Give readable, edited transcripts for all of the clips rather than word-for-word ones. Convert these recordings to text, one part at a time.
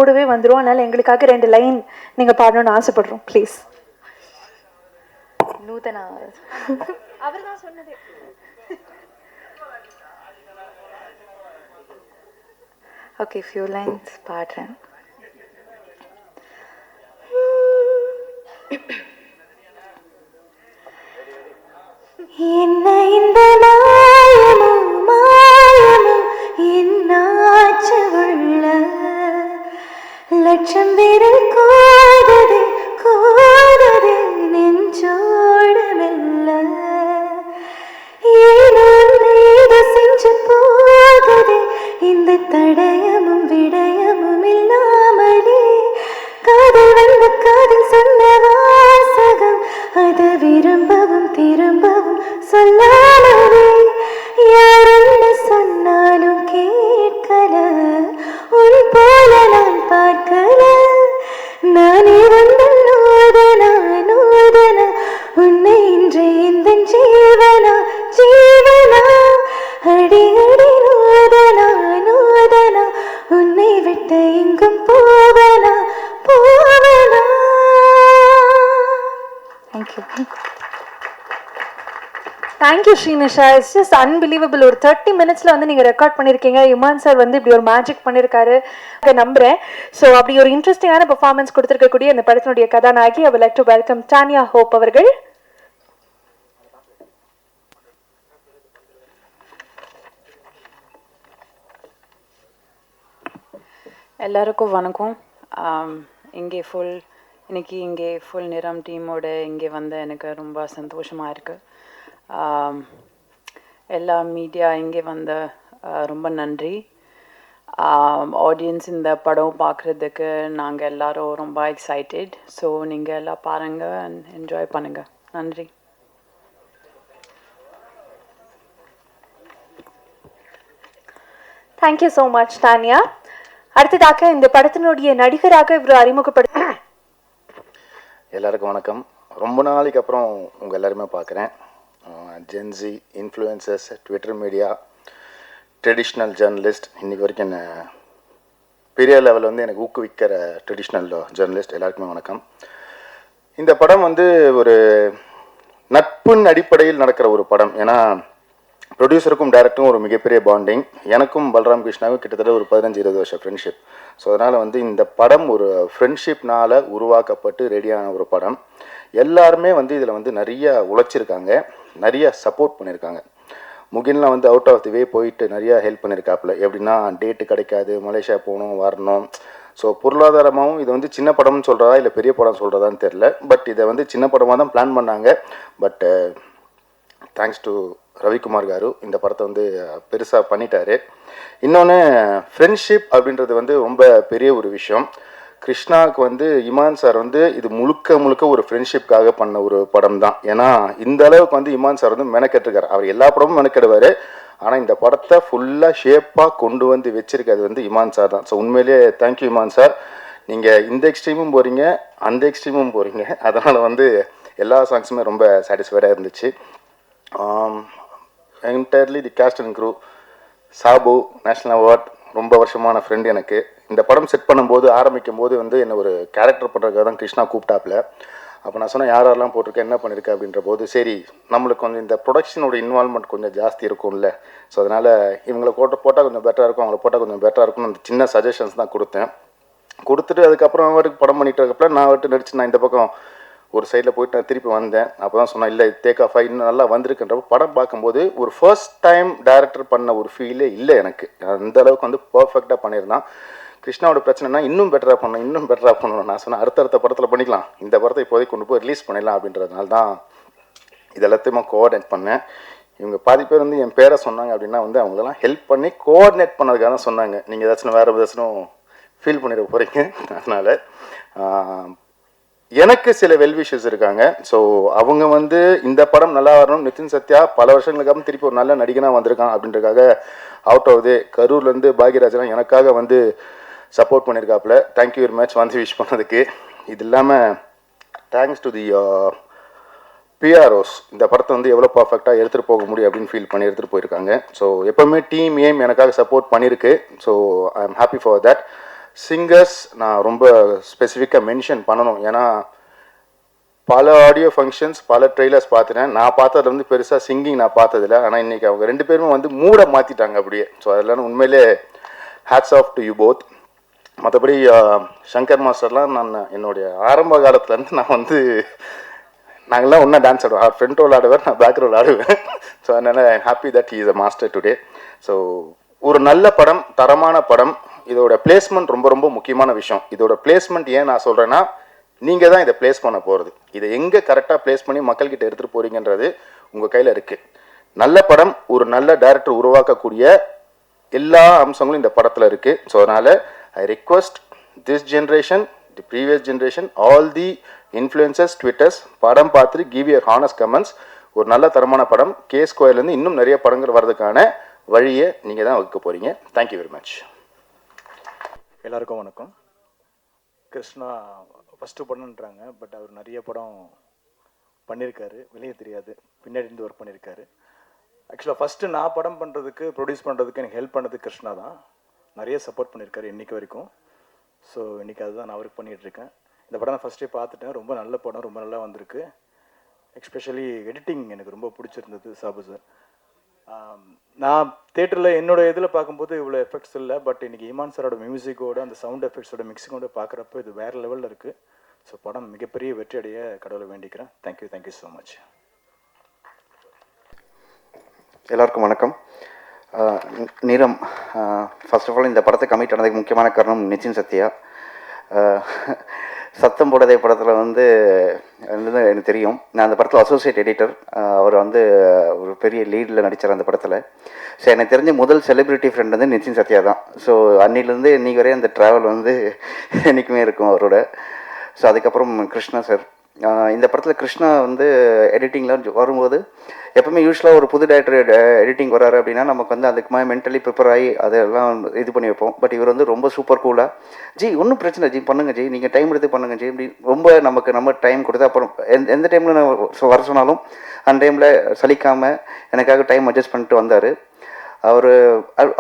கூடவே வந்துடும். அதனால் எங்களுக்காக 2 லைன் நீங்கள் பாடணும்னு ஆசைப்படுறோம் ப்ளீஸ். நூதனா அவர் தான் சொன்னது. ஓகே, ஃபியூ லைன்ஸ் பாடுறேன். என்ன இந்த மாயமோ மாயமோ என்னாச்சு உள்ள லட்சம் விரல் கோதது கோதது நெஞ்சோடு மெல்ல ஏதோ ஏதோ செஞ்சு போகுது இந்த தடயமும் விடயமும் இல்லாமலே காதல் வந்த காதல் சொன்ன வாசகம் அது விரும்பவும் திரும்பவும் சொல்லாமலே யார் என்ன சொன்னாலும் கேட்கல உன் போல நான் பார்க்கல நானே வந்த நூதனா நூதனா உன்னை இன்று இந்த ஜீவனா ஜீவனா அடி அடி நூதனா நூதனா உன்னை விட்டு எங்கும் போவனா போவனா. Thank you Srinisha. It's just unbelievable. ஒரு 30 மினிட்ஸில் வந்து நீங்கள் ரெக்கார்ட் பண்ணியிருக்கீங்க. இமான் சார் வந்து இப்படி ஒரு மேஜிக் பண்ணியிருக்காரு நம்புகிறேன். ஸோ அப்படி ஒரு இன்ட்ரெஸ்டிங்கான பெர்ஃபார்மன்ஸ் கொடுத்துருக்கக்கூடிய இந்த படத்தினுடைய கதாநாயகி I would like to welcome Tania hope அவர்கள். எல்லாருக்கும் வணக்கம். இன்னைக்கு இங்கே ஃபுல் நிறம் டீமோட இங்கே வந்த எனக்கு ரொம்ப சந்தோஷமாக இருக்குது. எல்லா மீடியா இங்கே வந்த ரொம்ப நன்றி. ஆடியன்ஸ் இந்த படம் பார்க்குறதுக்கு நாங்கள் எல்லோரும் ரொம்ப எக்ஸைட்டட். ஸோ நீங்கள் எல்லாம் பாருங்கள் அண்ட் என்ஜாய் பண்ணுங்கள். நன்றி. Thank you so much Tania. அடுத்ததாக இந்த படத்தினுடைய நடிகராக இவர் அறிமுகப்படுத்த எல்லாருக்கும் வணக்கம். ரொம்ப நாளைக்கு அப்புறம் உங்கள் எல்லாருமே பார்க்குறேன். Gen Z influencers, Twitter media, traditional journalist, இன்றைக்கி வரைக்கும் என்ன பெரிய லெவலில் வந்து எனக்கு ஊக்குவிக்கிற ட்ரெடிஷ்னல் ஜேர்னலிஸ்ட் எல்லாருக்குமே வணக்கம். இந்த படம் வந்து ஒரு நட்பின் அடிப்படையில் நடக்கிற ஒரு படம். ஏன்னா ப்ரொடியூசருக்கும் டைரக்டரும் ஒரு மிகப்பெரிய பாண்டிங். எனக்கும் பல்ராம் கிருஷ்ணாவுக்கும் கிட்டத்தட்ட ஒரு 15-20 வருஷம் ஃப்ரெண்ட்ஷிப். ஸோ அதனால் வந்து இந்த படம் ஒரு ஃப்ரெண்ட்ஷிப்னால் உருவாக்கப்பட்டு ரெடியான ஒரு படம். எல்லாருமே வந்து இதில் வந்து நிறைய உழைச்சிருக்காங்க, நிறைய சப்போர்ட் பண்ணியிருக்காங்க. முகின்லாம் வந்து அவுட் ஆஃப் தி வே போயிட்டு நிறையா ஹெல்ப் பண்ணியிருக்காப்புல. எப்படின்னா டேட்டு கிடைக்காது, மலேசியா போகணும் வரணும். ஸோ பொருளாதாரமாகவும் இது வந்து சின்ன படம்னு சொல்கிறதா இல்லை பெரிய படம் சொல்கிறதான்னு தெரில. பட் இதை வந்து சின்ன படமாக தான் பிளான் பண்ணாங்க. But thanks to Ravikumar car இந்த படத்தை வந்து பெருசாக பண்ணிட்டாரு. இன்னொன்று ஃப்ரெண்ட்ஷிப் அப்படின்றது வந்து ரொம்ப பெரிய ஒரு விஷயம். கிருஷ்ணாவுக்கு வந்து இமான் சார் வந்து இது முழுக்க முழுக்க ஒரு ஃப்ரெண்ட்ஷிப்காக பண்ண ஒரு படம் தான். ஏன்னா இந்த அளவுக்கு வந்து இமான் சார் வந்து மெனக்கெட்டுருக்காரு. அவர் எல்லா படமும் மெனக்கெடுவார். ஆனால் இந்த படத்தை ஃபுல்லாக ஷேப்பாக கொண்டு வந்து வச்சிருக்காது வந்து இமான் சார் தான். ஸோ உண்மையிலேயே தேங்க்யூ இமான் சார். நீங்கள் இந்த எக்ஸ்ட்ரீமும் போகிறீங்க, அந்த எக்ஸ்ட்ரீமும் போகிறீங்க. அதனால் வந்து எல்லா சாங்ஸுமே ரொம்ப சாட்டிஸ்ஃபைடாக இருந்துச்சு. Entirely the cast and crew, Sabu national award, ரொம்ப வருஷமான ஃப்ரெண்ட் எனக்கு. இந்த படம் செட் பண்ணும்போது ஆரம்பிக்கும் போது வந்து என்ன ஒரு கேரக்டர் பண்ணுறதுக்காக தான் கிருஷ்ணா கூப்பிட்டாப்புல. அப்போ நான் சொன்னேன் யாரெல்லாம் போட்டிருக்கேன் என்ன பண்ணியிருக்கேன் அப்படின்ற போது, சரி நம்மளுக்கு கொஞ்சம் இந்த ப்ரொடக்ஷனோட இன்வால்மெண்ட் கொஞ்சம் ஜாஸ்தி இருக்கும்ல, ஸோ அதனால் இவங்களை போட்டால் கொஞ்சம் பெட்டராக இருக்கும், அவங்கள போட்டால் கொஞ்சம் பெட்டராக இருக்கும்னு அந்த சின்ன சஜஷன்ஸ் தான் கொடுத்துட்டு அதுக்கப்புறம் அவருக்கு படம் பண்ணிட்டு இருக்கப்பல நான் அவர்கிட்ட நடிச்சு நான் இந்த பக்கம் ஒரு சைடில் போயிட்டு நான் திருப்பி வந்தேன். அப்போ தான் சொன்னேன் இல்லை டேக் ஆஃப் இன்னும் நல்லா வந்திருக்குன்றப்ப படம் பார்க்கும்போது ஒரு ஃபர்ஸ்ட் டைம் டைரக்டர் பண்ண ஒரு ஃபீலே இல்லை எனக்கு. அந்த அளவுக்கு வந்து பர்ஃபெக்டாக பண்ணியிருந்தான். கிருஷ்ணாவோட பிரச்சனைனா இன்னும் பெட்டராக பண்ணணும். நான் சொன்னேன் அடுத்தடுத்த படத்தில் பண்ணிக்கலாம், இந்த படத்தை இப்போதைக்கு கொண்டு போய் ரிலீஸ் பண்ணிடலாம் அப்படின்றதுனால தான் இது எல்லாத்தையுமே கோஆர்டினேட் பண்ணேன். இவங்க பாதி பேர் வந்து என் பேரை சொன்னாங்க அப்படின்னா வந்து அவங்களெல்லாம் ஹெல்ப் பண்ணி கோஆர்டினேட் பண்ணதுக்காக தான் சொன்னாங்க. நீங்கள் ஏதாச்சும் வேறு ஏதாச்சும் ஃபீல் பண்ணிட போகிறீங்க. அதனால் எனக்கு சில வெல்விஷஸ் இருக்காங்க. ஸோ அவங்க வந்து இந்த படம் நல்லா வரணும். நிதின் சத்யா பல வருஷங்களுக்கு அப்புறம் திருப்பி ஒரு நல்ல நடிகனாக வந்திருக்கான் அப்படின்றக்காக அவுட் ஆகுது. கரூர்லேருந்து பாக்யராஜெலாம் எனக்காக வந்து சப்போர்ட் பண்ணியிருக்காப்புல. தேங்க்யூ வெரி மச் வந்து விஷ் பண்ணதுக்கு. இது இல்லாமல் தேங்க்ஸ் டு தி பிஆர்ஓஸ் இந்த படத்தை வந்து எவ்வளோ பர்ஃபெக்டாக எடுத்துகிட்டு போக முடியும் அப்படின்னு ஃபீல் பண்ணி எடுத்துகிட்டு போயிருக்காங்க. ஸோ எப்போவுமே டீம் ஏம் எனக்காக சப்போர்ட் பண்ணியிருக்கு. So I am happy for that. Singers நான் ரொம்ப ஸ்பெசிஃபிக்காக மென்ஷன் பண்ணணும். ஏன்னா பல ஆடியோ ஃபங்க்ஷன்ஸ், பல ட்ரெய்லர்ஸ் பார்த்துட்டேன். நான் பார்த்ததுல வந்து பெருசாக சிங்கிங் நான் பார்த்ததில்ல. ஆனால் இன்றைக்கி அவங்க 2 பேருமே வந்து மூட மாற்றிட்டாங்க அப்படியே. ஸோ அதெல்லாம் உண்மையிலே hats off to you both. மற்றபடி சங்கர் மாஸ்டர்லாம் நான் என்னுடைய ஆரம்ப காலத்துலேருந்து நான் வந்து நாங்கள்லாம் ஒன்றா டான்ஸ் ஆடுவோம். ஃப்ரண்ட் ரோல் ஆடுவேன், நான் பேக் ரோல் ஆடுவேன். ஸோ அதனால் I happy that he is a master today. So ஒரு நல்ல படம், தரமான படம். இதோட பிளேஸ்மெண்ட் ரொம்ப ரொம்ப முக்கியமான விஷயம். இதோட பிளேஸ்மெண்ட் ஏன் நான் சொல்கிறேன்னா, நீங்கள் தான் இதை பிளேஸ் பண்ண போகிறது. இதை எங்கே கரெக்டாக பிளேஸ் பண்ணி மக்கள்கிட்ட எடுத்துகிட்டு போகிறீங்கன்றது உங்கள் கையில் இருக்குது. நல்ல படம், ஒரு நல்ல டைரக்டர் உருவாக்கக்கூடிய எல்லா அம்சங்களும் இந்த படத்தில் இருக்குது. ஸோ அதனால் I request this generation, the previous generation, all the influencers, Twitters, படம் பார்த்துட்டு கிவ் யுவர் ஹானஸ்ட் கமெண்ட்ஸ். ஒரு நல்ல தரமான படம். கே ஸ்கொயர்லேருந்து இன்னும் நிறைய படங்கள் வர்றதுக்கான வழியை நீங்கள் தான் வகுக்க போகிறீங்க. Thank you very much. எல்லாருக்கும் வணக்கம். கிருஷ்ணா ஃபஸ்ட்டு படம்ன்றாங்க, பட் அவர் நிறைய படம் பண்ணியிருக்காரு, வெளியே தெரியாது, பின்னாடி இருந்து ஒர்க் பண்ணியிருக்காரு. ஆக்சுவலாக ஃபஸ்ட்டு நான் படம் பண்ணுறதுக்கு, ப்ரொடியூஸ் பண்ணுறதுக்கு எனக்கு ஹெல்ப் பண்ணது கிருஷ்ணா தான். நிறைய சப்போர்ட் பண்ணியிருக்காரு இன்றைக்கி வரைக்கும். ஸோ இன்றைக்கி அதுதான் நான் ஒர்க் பண்ணிகிட்ருக்கேன். இந்த படம் நான் ஃபஸ்ட்டே பார்த்துட்டேன். ரொம்ப நல்ல படம், ரொம்ப நல்லா வந்திருக்கு. எஸ்பெஷலி எடிட்டிங் எனக்கு ரொம்ப பிடிச்சிருந்தது சாபு சார். நான் தேட்டரில் என்னோடய இதில் பார்க்கும்போது இவ்வளோ எஃபெக்ட்ஸ் இல்லை, பட் இன்றைக்கி இமான் சாரோட மியூசிக்கோட அந்த சவுண்ட் எஃபெக்ட்ஸோட மிக்சிங்கோட பார்க்குறப்ப இது வேறு லெவலில் இருக்குது. ஸோ படம் மிகப்பெரிய வெற்றி அடைய கடவுளை வேண்டிக்கிறேன். Thank you so much. எல்லாருக்கும் வணக்கம். நிறம், ஃபர்ஸ்ட் ஆஃப் ஆல் இந்த படத்தை கமிட் ஆனதுக்கு முக்கியமான காரணம் நிச்சின் சத்யா. சத்தம் போடதே படத்தில் வந்து எனக்கு தெரியும். நான் அந்த படத்தில் அசோசியேட் எடிட்டர். அவர் வந்து ஒரு பெரிய லீடில் நடித்தார் அந்த படத்தில். ஸோ எனக்கு தெரிஞ்ச முதல் செலிப்ரிட்டி ஃப்ரெண்ட் வந்து நிச்சின் சத்யா தான். ஸோ அன்னிலேருந்து இன்றைக்கி வரையும் அந்த ட்ராவல் வந்து என்றைக்குமே இருக்கும் அவரோட. ஸோ அதுக்கப்புறம் கிருஷ்ணா சார். இந்த படத்தில் கிருஷ்ணா வந்து எடிட்டிங்லாம் வரும்போது எப்பவுமே யூஸ்வலாக ஒரு புது டேரக்டர் எடிட்டிங் வராரு அப்படின்னா நமக்கு வந்து அதுக்கு மாதிரி மென்டலி ப்ரிப்பேர் ஆகி அதெல்லாம் இது பண்ணி வைப்போம். பட் இவர் வந்து ரொம்ப சூப்பர் கூலாக, ஜி ஒன்றும் பிரச்சனை ஜி, பண்ணுங்க ஜி, நீங்கள் டைம் எடுத்து பண்ணுங்க ஜி, இப்படி ரொம்ப நம்ம டைம் கொடுத்து அப்புறம் எந்த டைமில் நான் வர சொன்னாலும் அந்த டைமில் சலிக்காமல் எனக்காக டைம் அட்ஜஸ்ட் பண்ணிட்டு வந்தார்.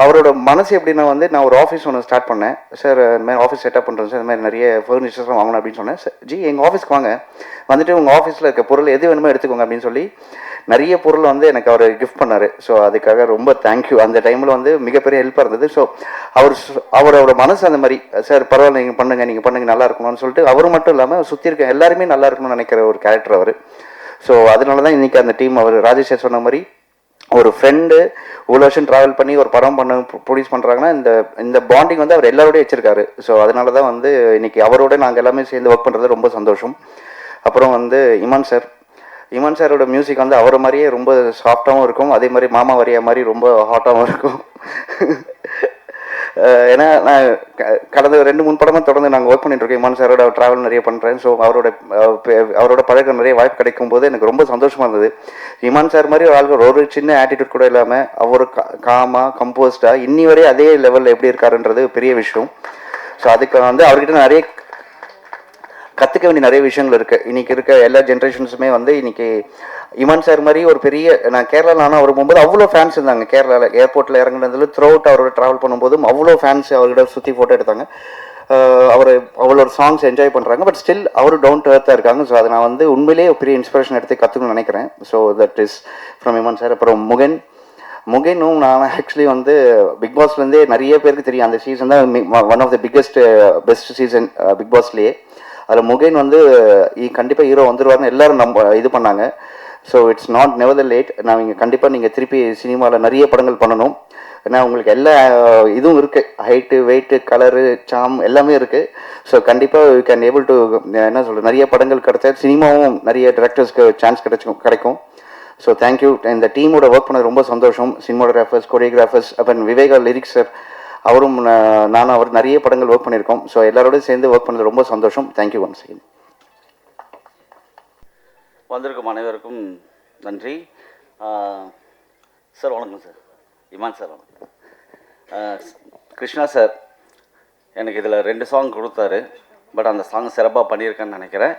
அவரோட மனசு எப்படின்னா வந்து நான் ஒரு ஆஃபீஸ் ஒன்று ஸ்டார்ட் பண்ணேன் சார், இந்த மாதிரி ஆஃபீஸ் செட்டப் பண்ணுறேன் சார், இந்த மாதிரி நிறைய ஃபர்னிச்சர்ஸ்லாம் வாங்கணும் அப்படின்னு சொன்னேன். சார் ஜி எங்கள் ஆஃபீஸ்க்கு வாங்க, வந்துட்டு உங்கள் ஆஃபீஸில் இருக்க பொருள் எது வேணுமோ எடுத்துக்கோங்க அப்படின்னு சொல்லி நிறைய பொருள் வந்து எனக்கு அவர் கிஃப்ட் பண்ணார். ஸோ அதுக்காக ரொம்ப தேங்க்யூ. அந்த டைமில் வந்து மிகப்பெரிய ஹெல்ப்பாக இருந்தது. ஸோ அவரோட மனசு அந்த மாதிரி, சார் பரவாயில்ல நீங்கள் பண்ணுங்கள் நல்லா இருக்கணும்னு சொல்லிட்டு அவர் மட்டும் இல்லாமல் சுற்றி இருக்க எல்லாருமே நல்லா இருக்கணும்னு நினைக்கிற ஒரு கேரக்டர் அவர். ஸோ அதனால தான் இன்றைக்கி அந்த டீம் அவர் ராஜேஷ் சார் சொன்ன மாதிரி ஒரு ஃப்ரெண்டு இவ்வளோ வருஷம் ட்ராவல் பண்ணி ஒரு படம் ப்ரொடியூஸ் பண்ணுறாங்கன்னா இந்த பாண்டிங் வந்து அவர் எல்லாரோடய வச்சுருக்காரு. ஸோ அதனால தான் வந்து இன்றைக்கி அவரோட நாங்கள் எல்லாமே சேர்ந்து ஒர்க் பண்ணுறது ரொம்ப சந்தோஷம். அப்புறம் வந்து இமான் சாரோட மியூசிக் வந்து அவரை மாதிரியே ரொம்ப சாஃப்டாகவும் இருக்கும், அதே மாதிரி மாமா வரியா மாதிரி ரொம்ப ஹாட்டாகவும் இருக்கும். ஏன்னா நான் கடந்த 2-3 படமாக தொடர்ந்து நாங்கள் ஒர்க் பண்ணிட்டுருக்கோம். இமான் சாரோட ட்ராவல் நிறைய பண்ணுறேன். ஸோ அவரோட பழக்கம் நிறைய வாய்ப்பு கிடைக்கும் போது எனக்கு ரொம்ப சந்தோஷமாக இருந்தது. இமான் சார் மாதிரி ஆளுகள் ஒரு சின்ன ஆட்டிடியூட் கூட இல்லாமல் அவர் காமாக கம்போஸ்டாக இன்னி வரை அதே லெவலில் எப்படி இருக்காருன்றது பெரிய விஷயம். ஸோ அதுக்கு வந்து அவர்கிட்ட நிறைய கற்றுக்க வேண்டிய நிறைய விஷயங்கள் இருக்குது. இன்றைக்கி இருக்க எல்லா ஜென்ரேஷன்ஸுமே வந்து இன்றைக்கி இமான் சார் மாதிரி ஒரு பெரிய, நான் கேரளாவில் ஆனால் அவர் போகும்போது அவ்வளோ ஃபேன்ஸ் இருந்தாங்க. கேரளாவில் ஏர்போர்ட்டில் இறங்குனதுல த்ரூ அவுட் அவரோட ட்ராவல் பண்ணும்போதும் அவ்வளோ ஃபேன்ஸ் அவர்கிட்ட சுற்றி ஃபோட்டோ எடுத்தாங்க. அவர் அவ்வளோ சாங்ஸ் என்ஜாய் பண்ணுறாங்க. பட் ஸ்டில் அவர் டவுன் டு எர்த்தாக இருக்காங்க. ஸோ அதை நான் வந்து உண்மையிலேயே பெரிய இன்ஸ்பிரேஷன் எடுத்து கற்றுக்கணும்னு நினைக்கிறேன். So that is from Imman sir. அப்புறம் முகேனும் நான் ஆக்சுவலி வந்து பிக் பாஸ்லேருந்தே நிறைய பேருக்கு தெரியும். அந்த சீசன் தான் one of the best season big பாஸ்லேயே. அதில் முகேன் வந்து கண்டிப்பாக ஹீரோ வந்துடுவார்னு எல்லோரும் இது பண்ணாங்க. So it's not never the late. கண்டிப்பாக நீங்கள் திருப்பி சினிமாவில் நிறைய படங்கள் பண்ணணும். ஏன்னா உங்களுக்கு எல்லா இதுவும் இருக்குது, ஹைட்டு, வெயிட்டு, கலரு, சாம் எல்லாமே இருக்குது. ஸோ கண்டிப்பாக யூ கேன் ஏபிள் டு என்ன சொல்கிறது, நிறைய படங்கள் கிடைச்சா சினிமாவும் நிறைய டிரெக்டர்ஸ்க்கு சான்ஸ் கிடைக்கும். So thank you. இந்த டீமோட ஒர்க் பண்ணது ரொம்ப சந்தோஷம். சினிமோகிராஃபர்ஸ், கொரியோகிராஃபர்ஸ், அப்புறம் விவேகா லிரிக்ஸ் சார், அவரும் நானும் அவர் நிறைய படங்கள் ஒர்க் பண்ணியிருக்கோம். ஸோ எல்லாரோடையும் சேர்ந்து ஒர்க் பண்ணது ரொம்ப சந்தோஷம். Thank you once again. வந்திருக்கும் அனைவருக்கும் நன்றி. சார் வணக்கம் சார். இமான் சார் வணக்கம். கிருஷ்ணா சார் எனக்கு இதில் 2 சாங் கொடுத்தாரு. பட் அந்த சாங் சிறப்பாக பண்ணியிருக்கேன்னு நினைக்கிறேன்.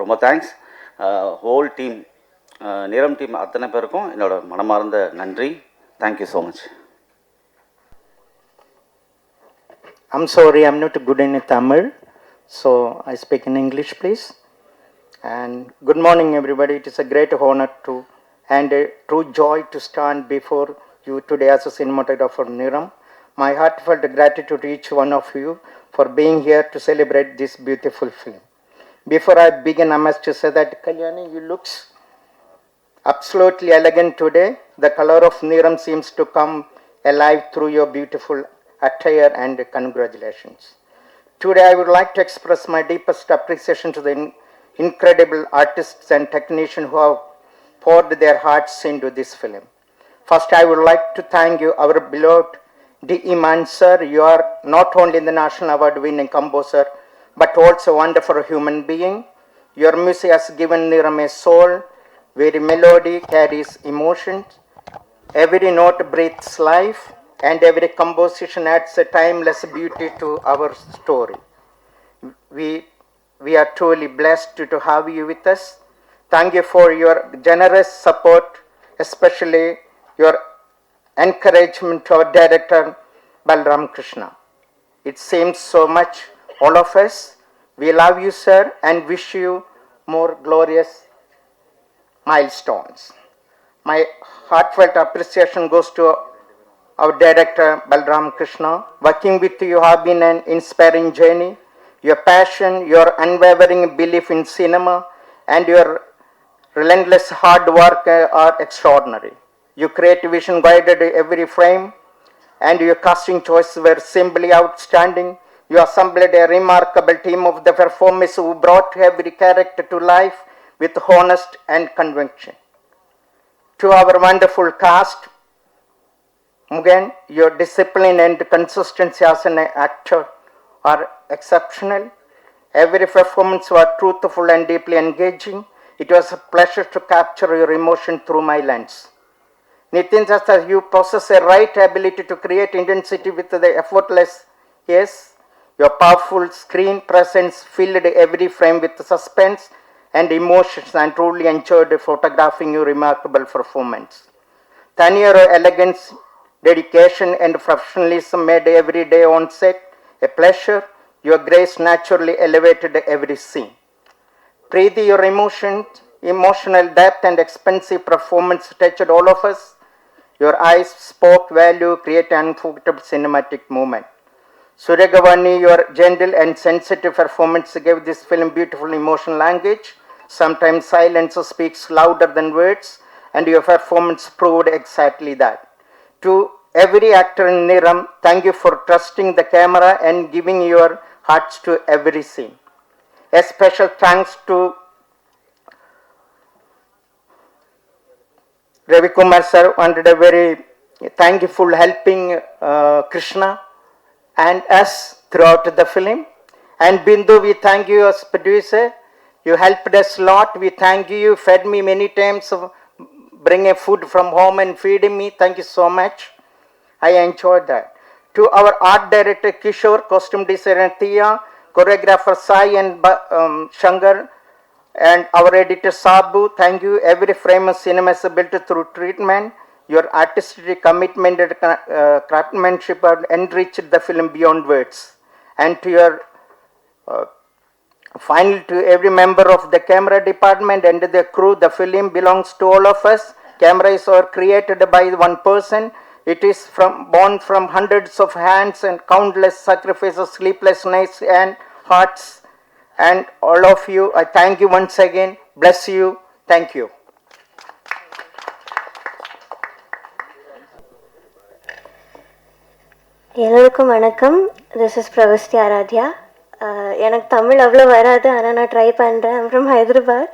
ரொம்ப தேங்க்ஸ். ஹோல் டீம், நிறம் டீம் அத்தனை பேருக்கும் என்னோட மனமார்ந்த நன்றி. Thank you so much. I'm sorry, I'm not good in Tamil, so I speak in English, please. And good morning, everybody. It is a great honor to and a true joy to stand before you today as a cinematographer Niram. My heartfelt gratitude to each one of you for being here to celebrate this beautiful film. Before I begin, I must say that Kalyani, you looks absolutely elegant today. The color of Niram seems to come alive through your beautiful attire, and congratulations. Today I would like to express my deepest appreciation to the incredible artists and technicians who have poured their hearts into this film. First, I would like to thank you, our beloved D. Iman sir. You are not only the National Award winning composer, but also a wonderful human being. Your music has given Niram a soul, where melody carries emotions. Every note breathes life, and every composition adds a timeless beauty to our story. We are truly blessed to have you with us. Thank you for your generous support, especially your encouragement to our director, Balram Krishna. It seems so much, all of us. We love you, sir, and wish you more glorious milestones. My heartfelt appreciation goes to our director, Balram Krishna. Working with you have been an inspiring journey. Your passion, your unwavering belief in cinema, and your relentless hard work are extraordinary. Your creative vision guided every frame, and your casting choices were simply outstanding. You assembled a remarkable team of the performers who brought every character to life with honest and conviction. To our wonderful cast, Mugen, your discipline and consistency as an actor are exceptional. Every performance was truthful and deeply engaging. It was a pleasure to capture your emotion through my lens. Nitin Sastha, you possess a right ability to create intensity with the effortless. Yes, your powerful screen presence filled every frame with suspense and emotions, and truly enjoyed photographing your remarkable performance. Your elegance, dedication, and professionalism made every day on set a pleasure. Your grace naturally elevated every scene. Preeti, your emotional depth and expensive performance touched all of us. Your eyes spoke value, created unforgettable cinematic moment. Suragavani, your gentle and sensitive performance gave this film beautiful emotional language. Sometimes silence speaks louder than words, and your performance proved exactly that. To every actor in Niram, thank you for trusting the camera and giving your hearts to every scene. A special thanks to Ravi Kumar sir, under a very thankful helping Krishna and us throughout the film. And Bindu, we thank you as producer. You helped us a lot. We thank you. You fed me many times, bring a food from home and feeding me. Thank you so much. I enjoyed that. To our art director Kishore, costume designer Thea, choreographer Sai and Shankar, and our editor Sabu, thank you. Every frame of cinema is built through treatment. Your artistic commitment and craftsmanship have enriched the film beyond words. And to your finally, to every member of the camera department and the crew, the film belongs to all of us. Cameras are created by one person. It is born from hundreds of hands and countless sacrifices, sleepless nights and hearts. And all of you, I thank you once again. Bless you. Thank you. எல்லோருக்கும் வணக்கம். This is Pravasthi Aradhya. எனக்கு தமிழ் அவ்வளோ வராது, ஆனால் நான் try பண்ணுறேன். I'm from Hyderabad.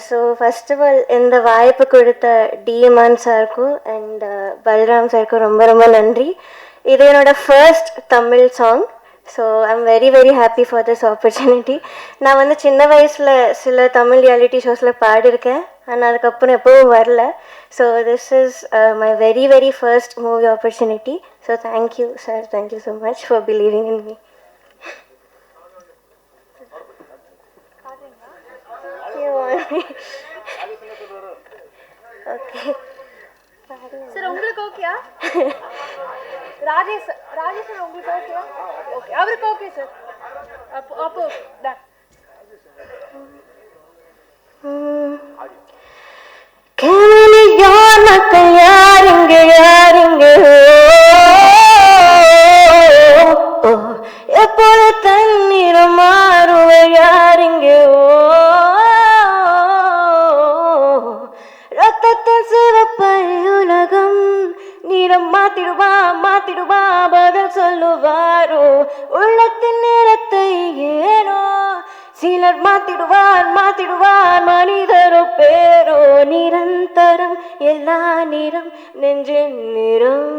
So first of all இந்த வாய்ப்பு கொடுத்த டிஎம்ஆன் சாருக்கும் அண்ட் பல்ராம் சாருக்கும் ரொம்ப ரொம்ப நன்றி. இது என்னோட first Tamil song. So I'm very very happy for this opportunity. நான் வந்து சின்ன வயசில் சில தமிழ் ரியாலிட்டி ஷோஸில் பாடியிருக்கேன், ஆனால் அதுக்கப்புறம் எப்பவும் வரல. So this is my very very first movie opportunity. So thank you sir, thank you so much for believing in me. Sir, உங்களுக்கு உங்களுக்கு ஓகேயா? ராஜேஷ் ராஜேஷ் உங்களுக்கு ஓகேயா? ஓகே, அவருக்கு ஓகே சார். அப்போ டன். கேளு யார் மக்கள் யாருங்க யாருங்க எப்போது தண்ணீரம் மாறுவ யாருங்க ரத்தத்தின் சிவப்பை உலகம் நிறம் மாத்திடுவா மாத்திடுவா பதில் சொல்லுவாரோ உள்ளத்தின் நிறத்தை ஏனோ சிலர் மாத்திடுவார் மாத்திடுவார் மனிதரோ பேரோ நிரந்தரம் எல்லா நிறம் நெஞ்சின் நிறம்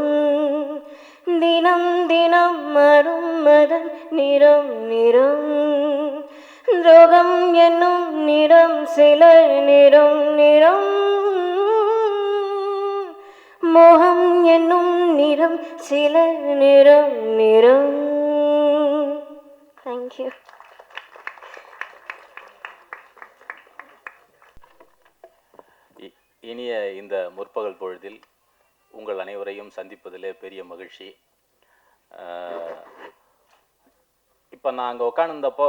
தினம் தினம் மரும் மதன் நிறம் நிறம் ரோகம் என்னும் நிறம் சிலர் நிறம் நிறம் மோகம் என்னும் நிறம் சிலர் நிறம் நிறம். தேங்க்யூ. இனிய இந்த முற்பகல் பொழுதில் உங்கள் அனைவரையும் சந்திப்பதிலே பெரிய மகிழ்ச்சி. இப்போ நான் அங்கே உட்காந்துருந்தப்போ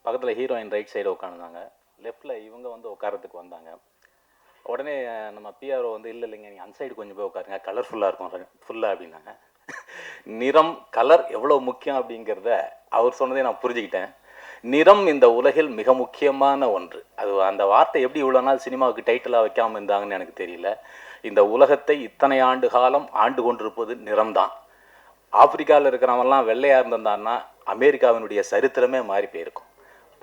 பக்கத்தில் ஹீரோயின் ரைட் சைடு உட்காந்துருந்தாங்க, லெஃப்டில் இவங்க வந்து உட்காரத்துக்கு வந்தாங்க. உடனே நம்ம பிஆர்ஓ வந்து இல்லை இல்லைங்க நீங்கள் அந்த சைடு கொஞ்சம் போய் உட்காருங்க, கலர்ஃபுல்லாக இருக்கும் ஃபுல்லாக அப்படின்னாங்க. நிறம் கலர் எவ்வளோ முக்கியம் அப்படிங்கிறத அவர் சொன்னதே நான் புரிஞ்சுக்கிட்டேன். நிறம் இந்த உலகில் மிக முக்கியமான ஒன்று. அது அந்த வார்த்தை எப்படி இவ்வளோ நாள் சினிமாவுக்கு டைட்டிலாக வைக்காமல் இருந்தாங்கன்னு எனக்கு தெரியல. இந்த உலகத்தை இத்தனை ஆண்டு காலம் ஆண்டு கொண்டிருப்பது நிறம்தான். ஆப்பிரிக்காவில் இருக்கிறவங்கலாம் வெள்ளையாக இருந்திருந்தான்னா அமெரிக்காவினுடைய சரித்திரமே மாறி போயிருக்கும்.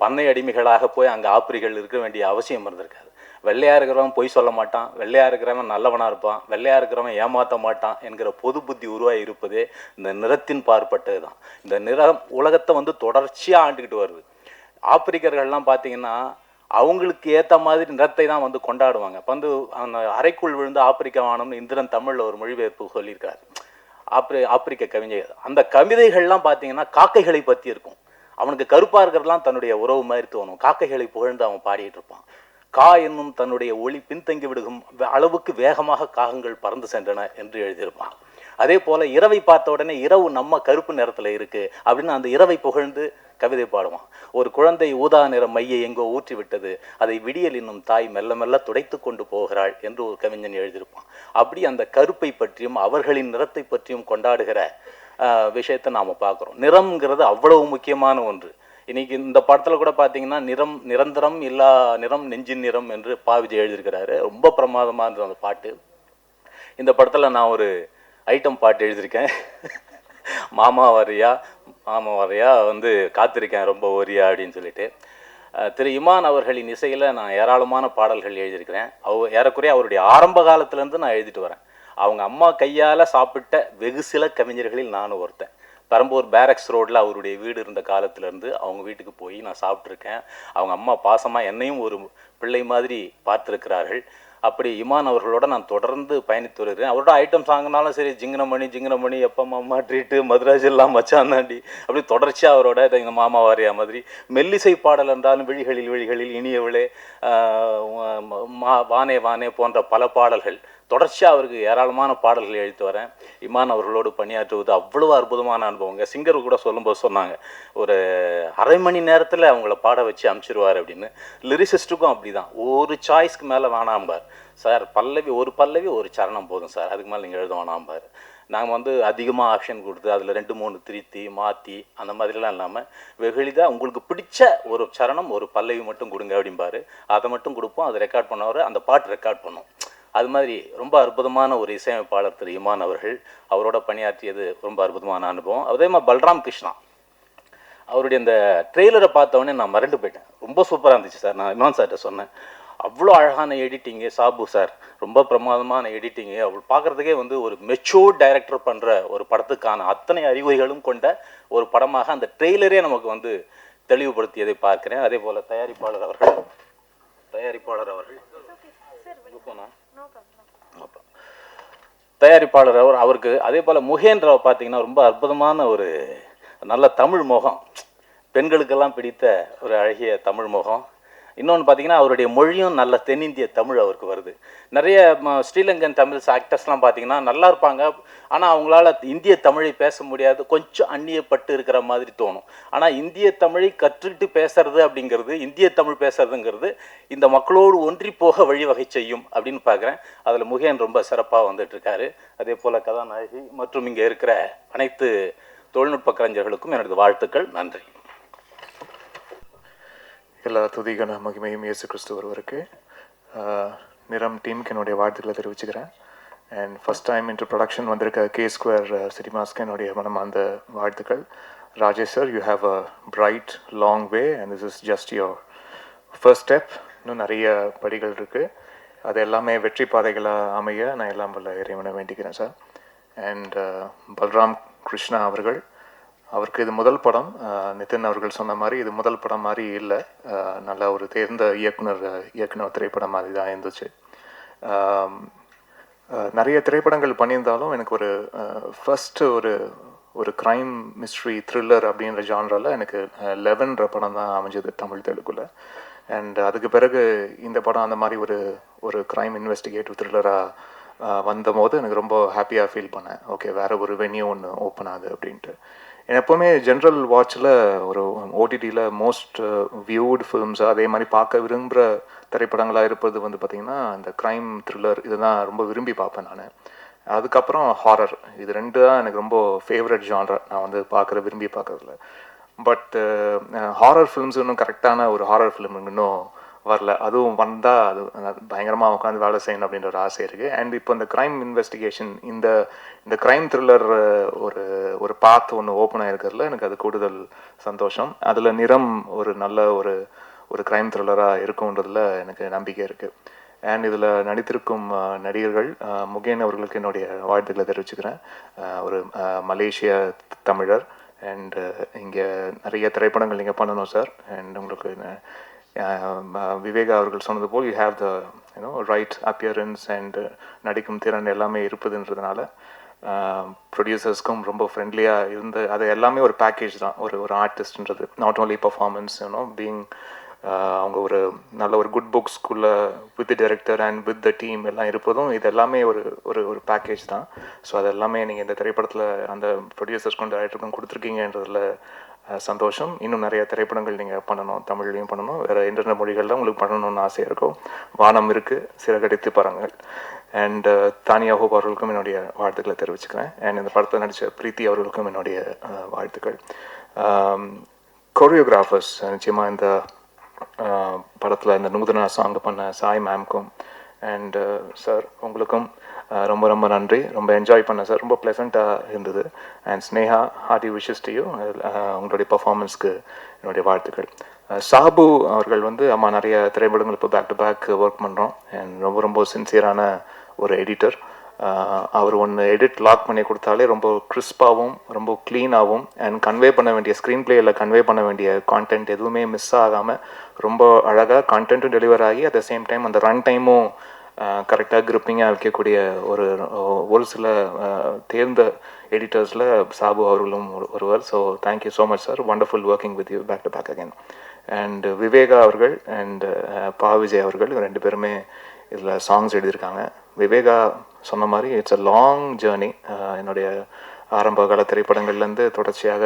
பண்ணை அடிமைகளாக போய் அங்கே ஆப்பிரிக்கர்கள் இருக்க வேண்டிய அவசியம் இருந்திருக்காது. வெள்ளையாக இருக்கிறவன் பொய் சொல்ல மாட்டான், வெள்ளையாக இருக்கிறவன் நல்லவனாக இருப்பான், வெள்ளையாக இருக்கிறவன் ஏமாற்ற மாட்டான் என்கிற பொது புத்தி உருவாகி இருப்பதே இந்த நிறத்தின் பார்ப்பட்டது தான். இந்த நிறம் உலகத்தை வந்து தொடர்ச்சியாக ஆண்டுக்கிட்டு வருது. ஆப்பிரிக்கர்கள்லாம் பார்த்தீங்கன்னா அவங்களுக்கு ஏற்ற மாதிரி நிறத்தை தான் வந்து கொண்டாடுவாங்க. இப்போ வந்து அந்த அறைக்குள் விழுந்து ஆப்பிரிக்கா வானம்னு இந்திரன் தமிழில் ஒரு மொழிபெயர்ப்பு சொல்லியிருக்காரு, ஆப்பிரிக்க கவிஞர். அந்த கவிதைகள்லாம் பார்த்தீங்கன்னா காக்கைகளை பற்றி இருக்கும். அவனுக்கு கருப்பாக இருக்கிறதுலாம் தன்னுடைய உறவு மாதிரி தோணும். காக்கைகளை புகழ்ந்து அவன் பாடிட்டு இருப்பான். கா என்னும் தன்னுடைய ஒளி பின்தங்கி விடுகும் அளவுக்கு வேகமாக காகங்கள் பறந்து சென்றன என்று எழுதியிருப்பான். அதே போல் இரவை பார்த்த உடனே இரவு நம்ம கருப்பு நிறத்தில் இருக்குது அப்படின்னு அந்த இரவை புகழ்ந்து கவிதை பாடுவான். ஒரு குழந்தை ஊதா நிற மையை எங்கோ ஊற்றி விட்டது, அதை விடியல் என்னும் தாய் மெல்ல மெல்ல துடைத்து கொண்டு போகிறாள் என்று ஒரு கவிஞன் எழுதியிருப்பான். அப்படி அந்த கருப்பை பற்றியும் அவர்களின் நிறத்தை பற்றியும் கொண்டாடுகிற விஷயத்தை நாம் பார்க்குறோம். நிறம்ங்கிறது அவ்வளவு முக்கியமான ஒன்று. இன்னைக்கு இந்த படத்தில் கூட பார்த்தீங்கன்னா நிறம் நிரந்தரம் இல்லா நிறம் நெஞ்சின் நிறம் என்று பாவிஜய் எழுதியிருக்கிறாரு. ரொம்ப பிரமாதமாக இருந்தது அந்த பாட்டு. இந்த படத்தில் நான் ஒரு ஐட்டம் பாட்டு எழுதியிருக்கேன், மாமா வரையா வந்து காத்திருக்கேன் ரொம்ப ஒரியா அப்படின்னு சொல்லிட்டு. திரு இமான் அவர்களின் இசையில் நான் ஏராளமான பாடல்கள் எழுதியிருக்கிறேன். ஏறக்குறைய அவருடைய ஆரம்ப காலத்துலேருந்து நான் எழுதிட்டு வரேன். அவங்க அம்மா கையால் சாப்பிட்ட வெகு சில கவிஞர்களில் நானும் ஒருத்தன். பெரம்பூர் பேரக்ஸ் ரோடில் அவருடைய வீடு இருந்த காலத்திலேருந்து அவங்க வீட்டுக்கு போய் நான் சாப்பிட்ருக்கேன். அவங்க அம்மா பாசமாக என்னையும் ஒரு பிள்ளை மாதிரி பார்த்துருக்கிறார்கள். அப்படி இமான் அவர்களோட நான் தொடர்ந்து பயணித்து வருகிறேன். அவரோட ஐட்டம் சாங்கினாலும் சரி, ஜிங்கனமணி எப்போ மாமா ட்ரீட்டு மதுராஜ் எல்லாம் மச்சாந்தாண்டி அப்படி தொடர்ச்சியாக அவரோட எங்கள் மாமா வாரியா மாதிரி மெல்லிசை பாடல் என்றாலும் விழிகளில் இனியவளே, வானே வானே போன்ற பல பாடல்கள் தொடர்ச்சியாக அவருக்கு ஏராளமான பாடல்கள் எழுத்து வரேன். இமான் அவர்களோடு பணியாற்றுவது அவ்வளோ அற்புதமான அனுபவங்க. சிங்கர் கூட சொல்லும்போது சொன்னாங்க, ஒரு அரை மணி நேரத்தில் அவங்கள பாட வச்சு அனுப்பிச்சிடுவார் அப்படின்னு. லிரிசிஸ்ட்டுக்கும் அப்படி தான், ஒரு சாய்ஸ்க்கு மேலே வேணாம்பார். சார் ஒரு பல்லவி ஒரு சரணம் போதும் சார், அதுக்கு மேலே நீங்கள் எழுத வேணாம்பார். நாங்கள் வந்து அதிகமாக ஆப்ஷன் கொடுத்து அதில் 2-3 திருத்தி மாற்றி அந்த மாதிரிலாம் இல்லாமல் வெகுளிதாக உங்களுக்கு பிடிச்ச ஒரு சரணம் ஒரு பல்லவி மட்டும் கொடுங்க அப்படிம்பார். அதை மட்டும் கொடுப்போம், அதை ரெக்கார்ட் பண்ணவர் அந்த பாட்டு ரெக்கார்ட் பண்ணோம். அது மாதிரி ரொம்ப அற்புதமான ஒரு இசையமைப்பாளர் திரு இமான் அவர்கள். அவரோட பணியாற்றியது ரொம்ப அற்புதமான அனுபவம். அதே மாதிரி பல்ராம் கிருஷ்ணா அவருடைய இந்த ட்ரெய்லரை பார்த்தவொடனே நான் மறந்து போயிட்டேன். ரொம்ப சூப்பராக இருந்துச்சு சார். நான் இமான் சார்கிட்ட சொன்னேன், அவ்வளோ அழகான எடிட்டிங்கு, சாபு சார் ரொம்ப பிரமாதமான எடிட்டிங்கு, அவள் பார்க்குறதுக்கே வந்து ஒரு மெச்சூர் டைரக்டர் பண்ணுற ஒரு படத்துக்கான அத்தனை அறிகுறிகளும் கொண்ட ஒரு படமாக அந்த ட்ரெய்லரே நமக்கு வந்து தெளிவுபடுத்தியதை பார்க்குறேன். அதே போல் தயாரிப்பாளர் அவர்கள் அவருக்கு அதே போல் முகேந்திராவை பார்த்தீங்கன்னா ரொம்ப அற்புதமான ஒரு நல்ல தமிழ் முகம், பெண்களுக்கெல்லாம் பிடித்த ஒரு அழகிய தமிழ் முகம். இன்னொன்று பார்த்தீங்கன்னா அவருடைய மொழியும் நல்ல தென்னிந்திய தமிழ் அவருக்கு வருது. நிறைய ஸ்ரீலங்கன் தமிழ்ஸ் ஆக்டர்ஸ்லாம் பார்த்தீங்கன்னா நல்லா இருப்பாங்க, ஆனால் அவங்களால இந்திய தமிழை பேச முடியாது, கொஞ்சம் அந்நியப்பட்டு இருக்கிற மாதிரி தோணும். ஆனால் இந்திய தமிழை கற்றுக்கிட்டு பேசுறது அப்படிங்கிறது, இந்திய தமிழ் பேசுறதுங்கிறது இந்த மக்களோடு ஒன்றி போக வழிவகை செய்யும் அப்படின்னு பார்க்குறேன். அதில் முகேன் ரொம்ப சிறப்பாக வந்துட்டுருக்காரு. அதே போல் கதாநாயகி மற்றும் இங்கே இருக்கிற அனைத்து தொழில்நுட்ப கலைஞர்களுக்கும் எனது வாழ்த்துக்கள். நன்றி. எல்லா துதிகன மகிமையும் இயேசு கிறிஸ்து ஒருவருக்கு. நிறம் டீமுக்கு என்னுடைய வாழ்த்துக்களை தெரிவிச்சுக்கிறேன். And first time intro production வந்திருக்க கே ஸ்கொயர் சினிமாஸ்க்கு என்னுடைய மனமார்ந்த வாழ்த்துக்கள். Rajesh sir, you have a bright long way and this is just your first step. இன்னும் நிறைய படிகள் இருக்குது. அது எல்லாமே வெற்றி பாதைகளாக அமைய நான் எல்லாம் வல்ல இறைவனை வேண்டிக்கிறேன் சார். அண்ட் பல்ராம் கிருஷ்ணா அவர்கள், அவருக்கு இது முதல் படம். நிதின் அவர்கள் சொன்ன மாதிரி இது முதல் படம் மாதிரி இல்லை, நல்ல ஒரு தேர்ந்த இயக்குனர் திரைப்படம் மாதிரி தான் இருந்துச்சு. நிறைய திரைப்படங்கள் பண்ணியிருந்தாலும் எனக்கு ஒரு ஃபஸ்ட்டு ஒரு க்ரைம் மிஸ்ட்ரி த்ரில்லர் அப்படின்ற ஜான்ராவில் எனக்கு 11 படம் தான் அமைஞ்சது தமிழ் தெலுங்குல. அண்ட் அதுக்கு பிறகு இந்த படம் அந்த மாதிரி ஒரு க்ரைம் இன்வெஸ்டிகேட்டிவ் த்ரில்லராக வந்தபோது எனக்கு ரொம்ப ஹாப்பியாக ஃபீல் பண்ணேன். ஓகே, வேறு ஒரு வென்யூ ஒன்று ஓப்பன் ஆகுது அப்படின்ட்டு. எப்போவுமே ஜென்ரல் வாட்சில் ஒரு ஓடிடியில் மோஸ்ட் வியூடு ஃபிலிம்ஸ் அதே மாதிரி பார்க்க விரும்புகிற திரைப்படங்களாக இருப்பது வந்து பார்த்திங்கன்னா இந்த க்ரைம் த்ரில்லர், இதுதான் ரொம்ப விரும்பி பார்ப்பேன் நான். அதுக்கப்புறம் ஹாரர், இது ரெண்டு தான் எனக்கு ரொம்ப ஃபேவரட் ஜான்ரா நான் வந்து விரும்பி பார்க்குறதுல. பட் ஹாரர் ஃபிலிம்ஸ் இன்னும் கரெக்டான ஒரு ஹாரர் ஃபிலிம் இன்னும் வரல. அதுவும் வந்தால் அது பயங்கரமாக உட்காந்து வேலை செய்யணும் அப்படின்ற ஒரு ஆசை இருக்குது. அண்ட் இப்போ இந்த க்ரைம் இன்வெஸ்டிகேஷன், இந்த க்ரைம் த்ரில்லர் ஒரு பாத் ஒன்று ஓப்பன் ஆகிருக்கிறதுல எனக்கு அது கூடுதல் சந்தோஷம். அதில் நிறம் ஒரு நல்ல ஒரு க்ரைம் த்ரில்லராக இருக்கும்ன்றதுல எனக்கு நம்பிக்கை இருக்குது. அண்ட் இதில் நடித்திருக்கும் நடிகர்கள் முகேன் அவர்களுக்கு என்னுடைய வாழ்த்துக்களை தெரிவிச்சுக்கிறேன். ஒரு மலேசிய தமிழர். அண்ட் இங்கே நிறைய திரைப்படங்கள் நீங்கள் பண்ணணும் சார். அண்ட் உங்களுக்கு விவேகா அவர்கள் சொன்னது போல் you have the right appearance and நடிக்கும் திறன் எல்லாமே இருப்பதுன்றதுனால ப்ரொடியூசர்ஸ்க்கும் ரொம்ப ஃப்ரெண்ட்லியாக இருந்து அது எல்லாமே ஒரு பேக்கேஜ் தான். ஒரு ஆர்டிஸ்ட்ன்றது நாட் ஓன்லி பர்ஃபார்மன்ஸ், பீயிங் அவங்க ஒரு நல்ல ஒரு குட் புக்ஸ்குள்ளே with director and with the team எல்லாம் இருப்பதும் இது எல்லாமே ஒரு பேக்கேஜ் தான். ஸோ அது எல்லாமே நீங்கள் இந்த திரைப்படத்தில் அந்த ப்ரொடியூசர்ஸ்க்கும் டைரக்டருக்கும் கொடுத்துருக்கீங்கன்றதில் சந்தோஷம். இன்னும் நிறைய திரைப்படங்கள் நீங்கள் பண்ணணும், தமிழ்லையும் பண்ணணும், வேறு இன்டர்நெட் மொழிகளில் உங்களுக்கு பண்ணணும்னு ஆசையாக இருக்கும். வானம் இருக்குது, சிறகடித்து பாருங்கள். அண்ட் தானியா ஹோப் அவர்களுக்கும் என்னுடைய வாழ்த்துக்களை தெரிவிச்சுக்கிறேன். அண்ட் இந்த படத்தை நடித்த பிரீத்தி அவர்களுக்கும் என்னுடைய வாழ்த்துக்கள். கொரியோகிராஃபர்ஸ் நிச்சயமாக இந்த படத்தில் இந்த நூதன சாங் பண்ண சாய் மேம்க்கும் அண்ட் சார் உங்களுக்கும் ரொம்ப ரொம்ப நன்றி. ரொம்ப என்ஜாய் பண்ணேன் சார், ரொம்ப ப்ளசண்ட்டாக இருந்தது. And Sneha, hearty wishes to you. உங்களுடைய பர்ஃபார்மன்ஸ்க்கு என்னுடைய வாழ்த்துக்கள். சாபு அவர்கள் வந்து நிறைய திரைப்படங்கள் இப்போ பேக் டு பேக் ஒர்க் பண்ணுறோம். அண்ட் ரொம்ப ரொம்ப சின்சியரான ஒரு எடிட்டர். அவர் ஒன்று எடிட் லாக் பண்ணி கொடுத்தாலே ரொம்ப கிறிஸ்பாகவும் ரொம்ப க்ளீனாகவும் அண்ட் கன்வே பண்ண வேண்டிய ஸ்க்ரீன் பிளேயில் கன்வே பண்ண வேண்டிய கான்டென்ட் எதுவுமே மிஸ் ஆகாமல் ரொம்ப அழகாக கான்டென்ட்டும் டெலிவர் ஆகி அட் த சேம் டைம் அந்த ரன் டைமும் கரெக்டாக கிரிப்பிங்காக வைக்கக்கூடிய ஒரு சில தேர்ந்த எடிட்டர்ஸில் சாபு அவர்களும் ஒருவர். So thank you so much sir, wonderful working with you back to back again. And Viveka அவர்கள் அண்ட் பா விஜய் அவர்கள் ரெண்டு பேருமே இதில் சாங்ஸ் எழுதியிருக்காங்க. விவேகா சொன்ன மாதிரி இட்ஸ் அ லாங் ஜேர்னி. என்னுடைய ஆரம்ப கால திரைப்படங்கள்லேருந்து தொடர்ச்சியாக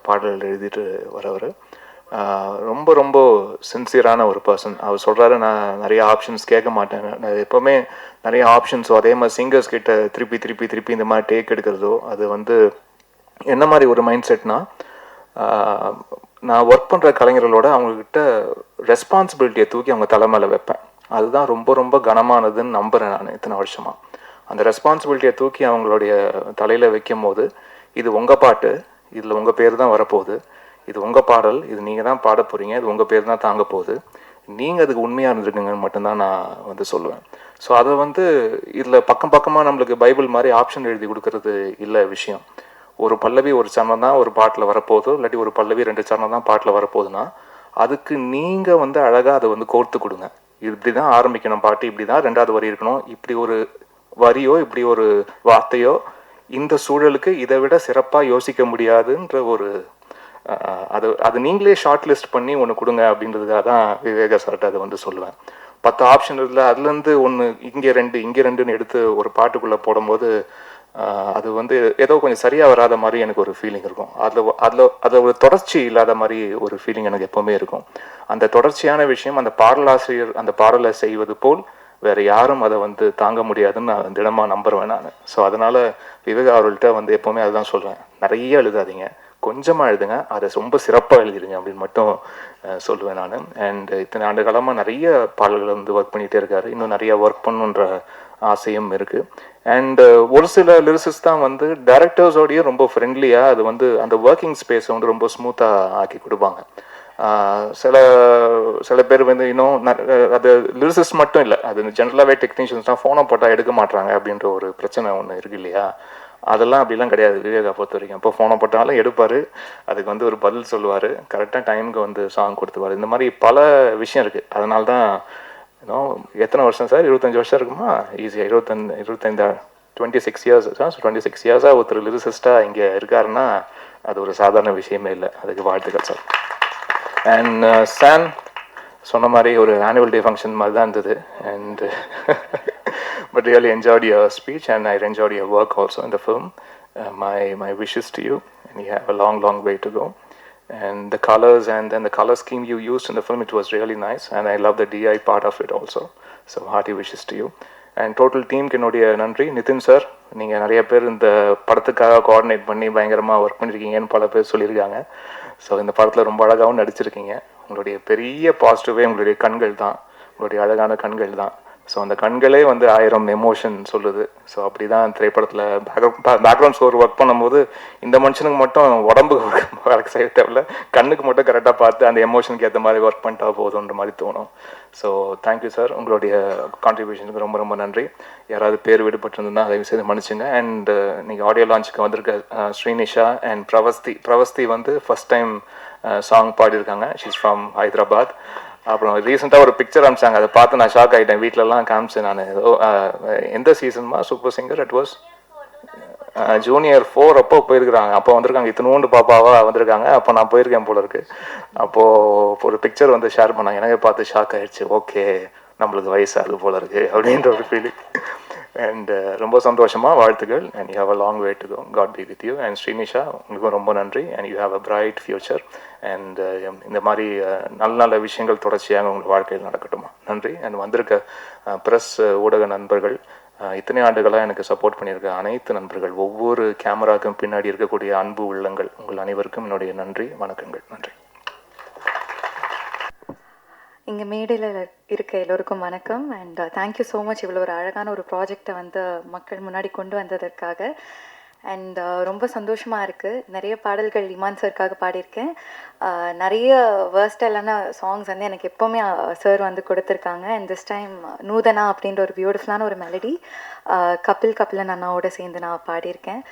பாடல்கள் எழுதிட்டு வரவர். ரொம்ப ரொம்ப சின்சியரான ஒரு பர்சன். அவர் சொல்கிறாரு, நான் நிறைய ஆப்ஷன்ஸ் கேட்க மாட்டேன், நான் எப்போவுமே நிறைய ஆப்ஷன்ஸோ அதே மாதிரி சிங்கர்ஸ் கிட்ட திருப்பி இந்த மாதிரி டேக் எடுக்கிறதோ அது வந்து என்ன மாதிரி ஒரு மைண்ட் செட்னா, நான் ஒர்க் பண்ணுற கலைஞர்களோட அவங்கக்கிட்ட ரெஸ்பான்சிபிலிட்டியை தூக்கி அவங்க தலை மேலே வைப்பேன். அதுதான் ரொம்ப ரொம்ப கனமானதுன்னு நம்புகிறேன் நான் இத்தனை வருஷமாக. அந்த ரெஸ்பான்சிபிலிட்டியை தூக்கி அவங்களுடைய தலையில் வைக்கும் போது, இது உங்கள் பாட்டு, இதில் உங்கள் பேர் தான் வரப்போகுது, இது உங்கள் பாடல், இது நீங்கள் தான் பாட போகிறீங்க, இது உங்கள் பேர் தான் தாங்க போகுது, நீங்கள் அதுக்கு உண்மையாக இருந்துருக்குங்கன்னு மட்டும்தான் நான் வந்து சொல்லுவேன். ஸோ அதை வந்து இதில் பக்கமாக நம்மளுக்கு பைபிள் மாதிரி ஆப்ஷன் எழுதி கொடுக்கறது இல்லை விஷயம். ஒரு பல்லவி ஒரு சரணம் தான் ஒரு பாட்டில் வரப்போகுதோ, இல்லாட்டி ஒரு பல்லவி 2 சரணம் தான் பாட்டில் வரப்போகுதுன்னா அதுக்கு நீங்கள் வந்து அழகாக அதை வந்து கோர்த்து கொடுங்க. இப்படி தான் ஆரம்பிக்கணும் பாட்டு, இப்படி தான் 2வது வரி இருக்கணும், இப்படி ஒரு வரியோ இப்படி ஒரு வார்த்தையோ இந்த சூழலுக்கு இதை விட சிறப்பாக யோசிக்க முடியாதுன்ற ஒரு அது அது நீங்களே ஷார்ட் லிஸ்ட் பண்ணி ஒன்று கொடுங்க அப்படின்றதுக்காக தான் விவேகா சார்ட்ட அதை வந்து சொல்லுவேன். 10 ஆப்ஷன் இதில் அதுலேருந்து ஒன்று இங்கே 2 இங்கே 2ன்னு எடுத்து ஒரு பாட்டுக்குள்ளே போடும்போது அது வந்து ஏதோ கொஞ்சம் சரியாக வராத மாதிரி எனக்கு ஒரு ஃபீலிங் இருக்கும். அதில் ஒரு தொடர்ச்சி இல்லாத மாதிரி ஒரு ஃபீலிங் எனக்கு எப்போவுமே இருக்கும். அந்த தொடர்ச்சியான விஷயம் அந்த பாடலாசிரியர் அந்த பாடலை செய்வது போல் வேறு யாரும் அதை வந்து தாங்க முடியாதுன்னு நான் தினமாக நம்புறேன் நான். ஸோ அதனால் விவேகா அவர்கள்ட்ட வந்து எப்போவுமே அதுதான் சொல்கிறேன், நிறைய எழுதாதீங்க, கொஞ்சமாக எழுதுங்க, அதை ரொம்ப சிறப்பாக எழுதிடுங்க அப்படின்னு மட்டும் சொல்லுவேன் நான். அண்ட் இத்தனை ஆண்டு காலமாக நிறைய பாடல்கள் வந்து ஒர்க் பண்ணிகிட்டே இருக்காரு, இன்னும் நிறைய ஒர்க் பண்ணுன்ற ஆசையும் இருக்குது. அண்ட் ஒரு சில லிரிசிஸ்ட் தான் வந்து டைரக்டர்ஸோடையும் ரொம்ப ஃப்ரெண்ட்லியாக அது வந்து அந்த ஒர்க்கிங் ஸ்பேஸை வந்து ரொம்ப ஸ்மூத்தாக ஆக்கி கொடுப்பாங்க. சில பேர் வந்து இன்னும் அது லிரிசிஸ்ட் மட்டும் இல்லை, அது ஜென்ரலாகவே டெக்னீஷியன்ஸ் தான் ஃபோனை போட்டால் எடுக்க மாட்டாங்க அப்படின்ற ஒரு பிரச்சனை ஒன்று இருக்கு இல்லையா. அதெல்லாம் அப்படிலாம் கிடையாது விவேகா பொறுத்த வரைக்கும். இப்போ ஃபோனை போட்டாலும் எடுப்பார், அதுக்கு வந்து ஒரு பதில் சொல்லுவார், கரெக்டாக டைமுக்கு வந்து சாங் கொடுத்துருவார். இந்த மாதிரி பல விஷயம் இருக்குது. அதனால தான் இன்னும் எத்தனை வருஷம் சார், 25 வருஷம் இருக்குமா, ஈஸியாக 26 இயர்ஸ் சார். 26 இயர்ஸாக ஒருத்தர் லிரிசிஸ்டாக இங்கே இருக்காருன்னா அது ஒரு சாதாரண விஷயமே இல்லை. அதுக்கு வாழ்த்துக்கள் சார். அண்ட் சான் சொன்ன மாதிரி ஒரு ஆனுவல் டே ஃபங்க்ஷன் மாதிரி தான் இருந்தது. And but really enjoyed your speech and I enjoyed your work also in the film. My wishes to you, and you have a long way to go. And the colors and then the color scheme you used in the film, it was really nice, and I love the DI part of it also. So hearty wishes to you. And total team என்னுடைய நன்றி. Nitin sir, நீங்கள் நிறைய பேர் இந்த படத்துக்காக coordinate பண்ணி பயங்கரமாக work பண்ணியிருக்கீங்கன்னு பல பேர் சொல்லியிருக்காங்க. ஸோ இந்த படத்தில் ரொம்ப அழகாகவும் நடிச்சிருக்கீங்க. உங்களுடைய பெரிய பாசிட்டிவே உங்களுடைய கண்கள் தான், உங்களுடைய அழகான கண்கள் தான். ஸோ அந்த கண்களே வந்து 1000 எமோஷன் சொல்லுது. ஸோ அப்படி தான் திரைப்படத்தில் பேக்ரவுண்ட் ஸ்கோர் ஒர்க் பண்ணும்போது இந்த மனுஷனுக்கு மட்டும் உடம்பு ஒர்க் செய்ய தேவையில்ல, கண்ணுக்கு மட்டும் கரெக்டாக பார்த்து அந்த எமோஷனுக்கு ஏற்ற மாதிரி ஒர்க் பண்ணிட்டா போதுன்ற மாதிரி தோணும். ஸோ தேங்க்யூ சார், உங்களுடைய கான்ட்ரிபியூஷனுக்கு ரொம்ப நன்றி. யாராவது பேர் விடுபட்டிருந்ததுன்னா அதை செய்து மன்னிச்சுங்க. அண்ட் நீங்கள் ஆடியோ லான்ச்சுக்கு வந்திருக்க ஸ்ரீனிஷா அண்ட் பிரவஸ்தி வந்து ஃபஸ்ட் டைம் சாங் பாடியிருக்காங்க. She's from Hyderabad. அப்புறம் ரீசெண்டாக ஒரு பிக்சர் அனுப்பிச்சாங்க, அதை பார்த்து நான் ஷாக் ஆகிட்டேன். வீட்டிலலாம் காமிச்சேன் நான். ஏதோ எந்த சீசன்மா super singer it was junior 4 அப்போ போயிருக்கிறாங்க. அப்போ வந்திருக்காங்க, இத்தனோண்டு பாப்பாவாக வந்திருக்காங்க. அப்போ நான் போயிருக்கேன் போல இருக்கு. அப்போது ஒரு பிக்சர் வந்து ஷேர் பண்ணாங்க, எனக்கு பார்த்து ஷாக் ஆகிடுச்சு. ஓகே, நம்மளுக்கு வயசாகுது போல இருக்கு அப்படின்ற ஒரு ஃபீலிங். அண்ட் ரொம்ப சந்தோஷமாக வாழ்த்துக்கள். And you have a long way to go. God be with you. And Srinisha, உங்களுக்கும் ரொம்ப நன்றி. And you have a bright future. And இந்த மாதிரி நல்ல விஷயங்கள் தொடர்ச்சியாக உங்கள் வாழ்க்கையில் நடக்கட்டுமா. நன்றி. அண்ட் வந்திருக்க ப்ரெஸ் ஊடக நண்பர்கள், இத்தனை ஆண்டுகளாக எனக்கு சப்போர்ட் பண்ணியிருக்க அனைத்து நண்பர்கள், ஒவ்வொரு கேமராவுக்கும் பின்னாடி இருக்கக்கூடிய அன்பு உள்ளங்கள், உங்கள் அனைவருக்கும் என்னுடைய நன்றி, வணக்கங்கள். நன்றி. இங்கே மேடையில் இருக்க எல்லோருக்கும் வணக்கம். அண்ட் தேங்க்யூ ஸோ மச் இவ்வளோ ஒரு அழகான ஒரு ப்ராஜெக்டை வந்து மக்கள் முன்னாடி கொண்டு வந்ததற்காக. அண்ட் ரொம்ப சந்தோஷமாக இருக்குது. நிறைய பாடல்கள் இமான் சாருக்காக பாடியிருக்கேன். நிறைய வேர்ஸ்டைலான சாங்ஸ் வந்து எனக்கு எப்போவுமே சார் வந்து கொடுத்துருக்காங்க. அண்ட் திஸ் டைம் நூதனா அப்படின்ற ஒரு பியூட்டிஃபுல்லான ஒரு மெலடி கபிலன் அண்ணாவோட சேர்ந்து நான் பாடியிருக்கேன்.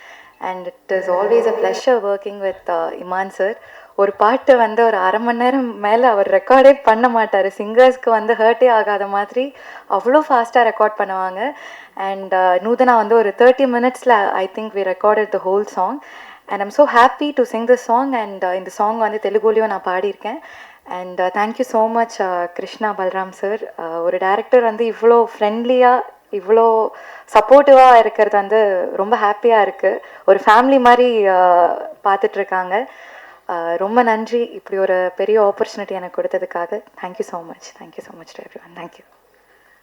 And it is always a pleasure working with Imman sir. ஒரு பாட்டை வந்து ஒரு 1/2 மணி நேரம் மேலே அவர் ரெக்கார்டே பண்ண மாட்டார். சிங்கர்ஸ்க்கு வந்து ஹர்ட்டே ஆகாத மாதிரி அவ்வளோ ஃபாஸ்ட்டாக ரெக்கார்ட் பண்ணுவாங்க. அண்ட் நூதனா வந்து ஒரு 30 மினிட்ஸில் I think we recorded the whole song. And I'm so happy to sing this song. And இந்த சாங் வந்து தெலுங்குலேயும் நான் பாடியிருக்கேன். And thank you so much Krishna Balram sir. ஒரு டைரக்டர் வந்து இவ்வளோ ஃப்ரெண்ட்லியாக இவ்வளோ சப்போர்ட்டிவாக இருக்கிறது வந்து ரொம்ப ஹாப்பியாக இருக்குது. ஒரு ஃபேமிலி மாதிரி பார்த்துட்ருக்காங்க. ரொம்ப நன்றி இப்படி ஒரு பெரிய ஆப்பர்ச்சுனிட்டி எனக்கு கொடுத்ததுக்காக. Thank you so much to everyone. Thank you.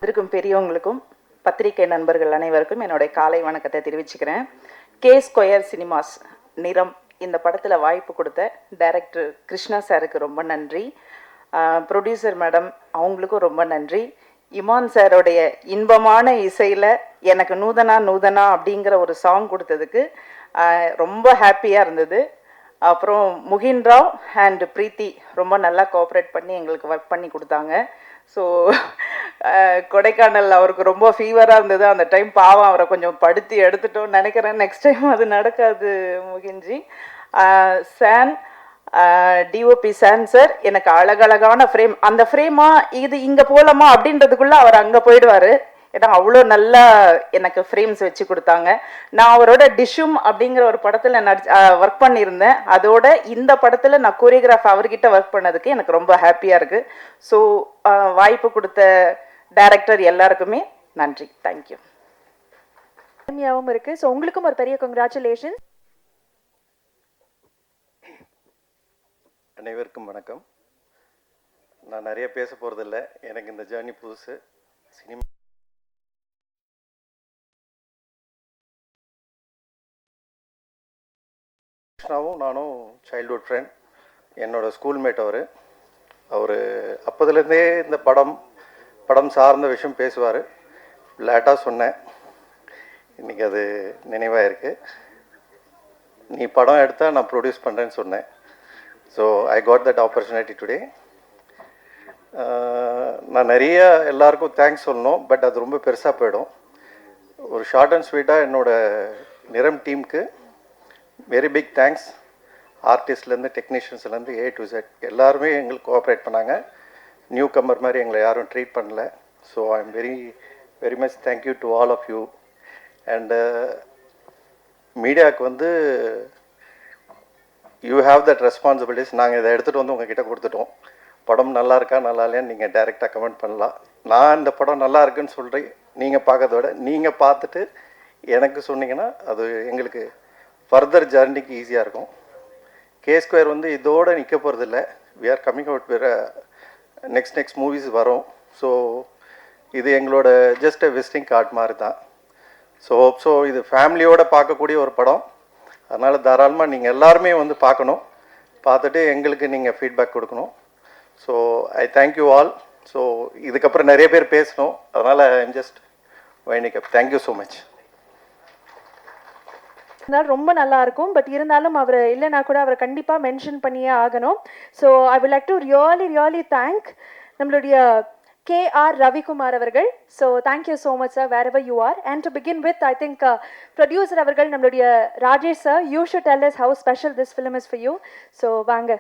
இருக்கும் பெரியவங்களுக்கும் பத்திரிகை நண்பர்கள் அனைவருக்கும் என்னுடைய காலை வணக்கத்தை தெரிவிச்சுக்கிறேன். கே ஸ்கொயர் சினிமாஸ் நிறம் இந்த படத்தில் வாய்ப்பு கொடுத்த டைரக்டர் கிருஷ்ணா சாருக்கு ரொம்ப நன்றி. ப்ரொடியூசர் மேடம் அவங்களுக்கும் ரொம்ப நன்றி. இமான் சாரோடைய இன்பமான இசையில் எனக்கு நூதனா அப்படிங்கிற ஒரு சாங் கொடுத்ததுக்கு ரொம்ப ஹாப்பியாக இருந்தது. அப்புறம் முகின் ராவ் அண்ட் பிரீத்தி ரொம்ப நல்லா கோஆப்ரேட் பண்ணி எங்களுக்கு ஒர்க் பண்ணி கொடுத்தாங்க. ஸோ கொடைக்கானல் அவருக்கு ரொம்ப ஃபீவராக இருந்தது அந்த டைம். பாவம், அவரை கொஞ்சம் படுத்தி எடுத்துட்டோம்னு நினைக்கிறேன். நெக்ஸ்ட் டைம் அது நடக்காது முகின்ஜி. சான் டிஓபி சான் சார் எனக்கு அழகழகான ஃப்ரேம், அந்த ஃப்ரேமா இது இங்கே போகலாமா அப்படின்றதுக்குள்ளே அவர் அங்கே போயிடுவார். ஏன்னா அவ்வளோ நல்லா எனக்கு ஃப்ரேம்ஸ் வச்சு கொடுத்தாங்க. நான் அவரோட டிஷ்ஷும் அப்படிங்கிற ஒரு படத்தில் ஒர்க் பண்ணியிருந்தேன். அதோட இந்த படத்தில் நான் கோரியோகிராஃப் அவர்கிட்ட ஒர்க் பண்ணதுக்கு எனக்கு ரொம்ப ஹாப்பியாக இருக்குது. ஸோ வாய்ப்பு கொடுத்த டைரக்டர் எல்லாருக்குமே நன்றி. தேங்க்யூ. அருமையாகவும் இருக்கு. ஸோ உங்களுக்கும் ஒரு பெரிய கங்க்ராச்சுலேஷன். அனைவருக்கும் வணக்கம். நான் நிறைய பேச போகிறதில்ல, எனக்கு இந்த ஜேர்னி புதுசு. சினிமா கிருஷ்ணாவும் நானும் சைல்ட்ஹுட் ஃப்ரெண்ட். என்னோடய ஸ்கூல்மேட் அவர் அப்போதுலேருந்தே இந்த படம் சார்ந்த விஷயம் பேசுவார். லேட்டாக சொன்னேன், இன்றைக்கி அது நினைவாக இருக்குது. நீ படம் எடுத்தால் நான் ப்ரொடியூஸ் பண்ணுறேன்னு சொன்னேன். So I got that opportunity today. நான் நிறைய எல்லாருக்கும் தேங்க்ஸ் சொல்லணும், பட் அது ரொம்ப பெருசாக போயிடும். ஒரு ஷார்ட் அண்ட் ஸ்வீட்டாக என்னோடய நிறம் டீமுக்கு வெரி பிக் தேங்க்ஸ். ஆர்டிஸ்ட்லேருந்து டெக்னீஷியன்ஸ்லேருந்து A to Z எல்லாருமே எங்களுக்கு கோஆப்ரேட் பண்ணாங்க. நியூ கம்மர் மாதிரி எங்களை யாரும் ட்ரீட் பண்ணல. So I am very very much thank you to all of you. And மீடியாவுக்கு யூ ஹாவ் தட் ரெஸ்பான்சிபிலிட்டிஸ். நாங்கள் இதை எடுத்துகிட்டு உங்ககிட்ட கொடுத்துட்டோம். படம் நல்லா இருக்கா நல்லா இல்லையான்னு நீங்கள் டைரெக்டாக கமெண்ட் பண்ணலாம். நான் இந்த படம் நல்லா இருக்குன்னு சொல்கிறேன், நீங்கள் பார்க்கறத விட நீங்கள் பார்த்துட்டு எனக்கு சொன்னீங்கன்னா அது எங்களுக்கு ஃபர்தர் ஜர்னிக்கு ஈஸியாக இருக்கும். K-Square இதோடு நிற்க போகிறதில்ல. வி ஆர் கம்மிங் அவுட் வேறு நெக்ஸ்ட் மூவிஸ் வரும். ஸோ இது எங்களோட ஜஸ்ட் விசிட்டிங் கார்டு மாதிரி தான். ஸோ இது ஃபேமிலியோடு பார்க்கக்கூடிய ஒரு படம். அதனால் தாராளமாக நீங்கள் எல்லாருமே பார்க்கணும். பார்த்துட்டு எங்களுக்கு நீங்கள் ஃபீட்பேக் கொடுக்கணும். So I thank you all. So இதுக்கப்புறம் நிறைய பேர் பேசணும், அதனால் I am just winding up. Thank you so much. ரொம்ப நல்லா இருக்கும். பட் இருந்தாலும் அவர் இல்லைனா கூட அவரை கண்டிப்பாக மென்ஷன் பண்ணியே ஆகணும். So I will like to really thank நம்மளுடைய K.R. ரவிக்குமார் அவர்கள். So thank you so much sir, wherever you are. And to begin with I think producer அவர்கள் நம்மளுடைய Rajesh sir, you should tell us how special this film is for you. So வாங்க.